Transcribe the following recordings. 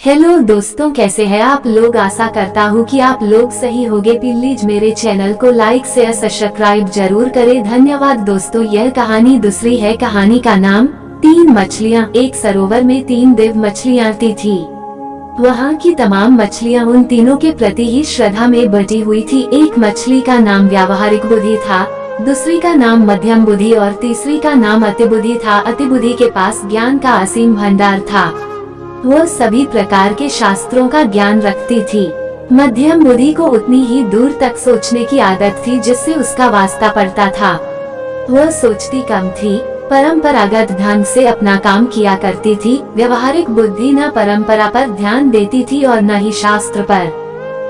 Hello दोस्तों, कैसे हैं आप लोग। आशा करता हूँ कि आप लोग सही होंगे। प्लीज मेरे चैनल को लाइक शेयर सब्सक्राइब जरूर करें, धन्यवाद दोस्तों। यह कहानी दूसरी है। कहानी का नाम 3 मछलियाँ। एक सरोवर में 3 देव मछलियाँ थी। वहाँ की तमाम मछलियाँ उन तीनों के प्रति ही श्रद्धा में बटी हुई थी। एक मछली का नाम व्यावहारिक बुद्धि था, दूसरी का नाम मध्यम बुद्धि और तीसरी का नाम अति बुद्धि था। अति बुद्धि के पास ज्ञान का असीम भंडार था, वह सभी प्रकार के शास्त्रों का ज्ञान रखती थी। मध्यम बुद्धि को उतनी ही दूर तक सोचने की आदत थी जिससे उसका वास्ता पड़ता था। वह सोचती कम थी, परंपरागत ढंग से अपना काम किया करती थी। व्यवहारिक बुद्धि न परंपरा पर ध्यान देती थी और न ही शास्त्र पर।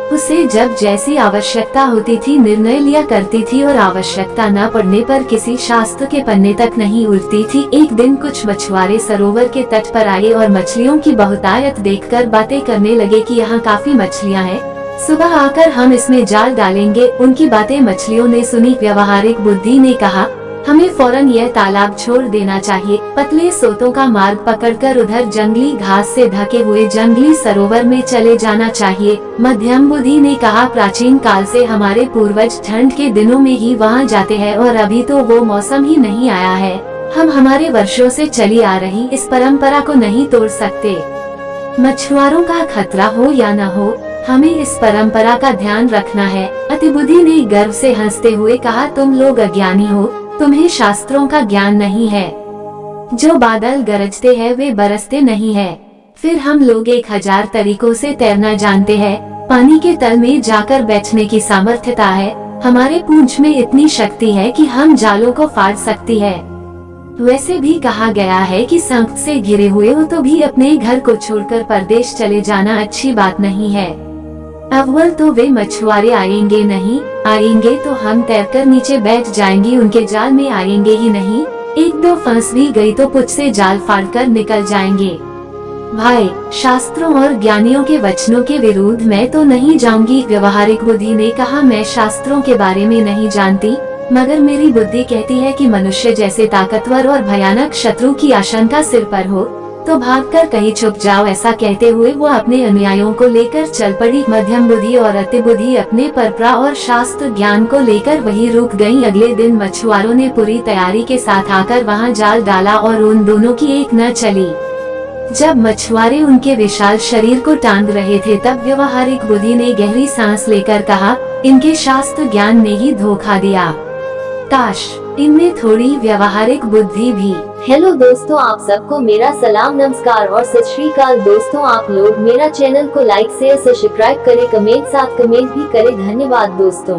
उसे जब जैसी आवश्यकता होती थी निर्णय लिया करती थी और आवश्यकता न पड़ने पर किसी शास्त्र के पन्ने तक नहीं उड़ती थी। एक दिन कुछ मछुआरे सरोवर के तट पर आए और मछलियों की बहुतायत देखकर बातें करने लगे कि यहाँ काफी मछलियाँ हैं, सुबह आकर हम इसमें जाल डालेंगे। उनकी बातें मछलियों ने सुनी। व्यवहारिक बुद्धि ने कहा, हमें फौरन यह तालाब छोड़ देना चाहिए। पतले सोतों का मार्ग पकड़कर उधर जंगली घास से ढके हुए जंगली सरोवर में चले जाना चाहिए। मध्यम बुद्धि ने कहा, प्राचीन काल से हमारे पूर्वज ठंड के दिनों में ही वहाँ जाते हैं और अभी तो वो मौसम ही नहीं आया है। हम हमारे वर्षों से चली आ रही इस परंपरा को नहीं तोड़ सकते। मछुआरों का खतरा हो या न हो, हमें इस परंपरा का ध्यान रखना है। अति बुद्धि ने गर्व से हंसते हुए कहा, तुम लोग अज्ञानी हो, तुम्हें शास्त्रों का ज्ञान नहीं है। जो बादल गरजते हैं वे बरसते नहीं है। फिर हम लोग 1000 तरीकों से तैरना जानते हैं। पानी के तल में जाकर बैठने की सामर्थ्यता है। हमारे पूंछ में इतनी शक्ति है कि हम जालों को फाड़ सकती है। वैसे भी कहा गया है कि संकट से घिरे हुए हो तो भी अपने घर को छोड़कर परदेश चले जाना अच्छी बात नहीं है। अव्वल तो वे मछुआरे आएंगे नहीं, आएंगे तो हम तैरकर नीचे बैठ जाएंगे, उनके जाल में आएंगे ही नहीं। 1-2 फंस भी गई तो पुछ से जाल फाड़कर निकल जाएंगे। भाई, शास्त्रों और ज्ञानियों के वचनों के विरुद्ध मैं तो नहीं जाऊंगी। व्यवहारिक बुद्धि ने कहा, मैं शास्त्रों के बारे में नहीं जानती, मगर मेरी बुद्धि कहती है कि मनुष्य जैसे ताकतवर और भयानक शत्रु की आशंका सिर पर हो तो भागकर कहीं छुप जाओ। ऐसा कहते हुए वो अपने अनुयायियों को लेकर चल पड़ी। मध्यम बुद्धि और अति बुद्धि अपने परंपरा और शास्त्र ज्ञान को लेकर वहीं रुक गईं। अगले दिन मछुआरों ने पूरी तैयारी के साथ आकर वहां जाल डाला और उन दोनों की एक न चली। जब मछुआरे उनके विशाल शरीर को टांग रहे थे तब व्यवहारिक बुद्धि ने गहरी सांस लेकर कहा, इनके शास्त्र ज्ञान ने ही धोखा दिया। काश इनमें थोड़ी व्यवहारिक बुद्धि भी। हेलो दोस्तों, आप सबको मेरा सलाम नमस्कार और सत श्री अकाल। दोस्तों, आप लोग मेरा चैनल को लाइक शेयर सब्सक्राइब करें, कमेंट भी करें, धन्यवाद दोस्तों।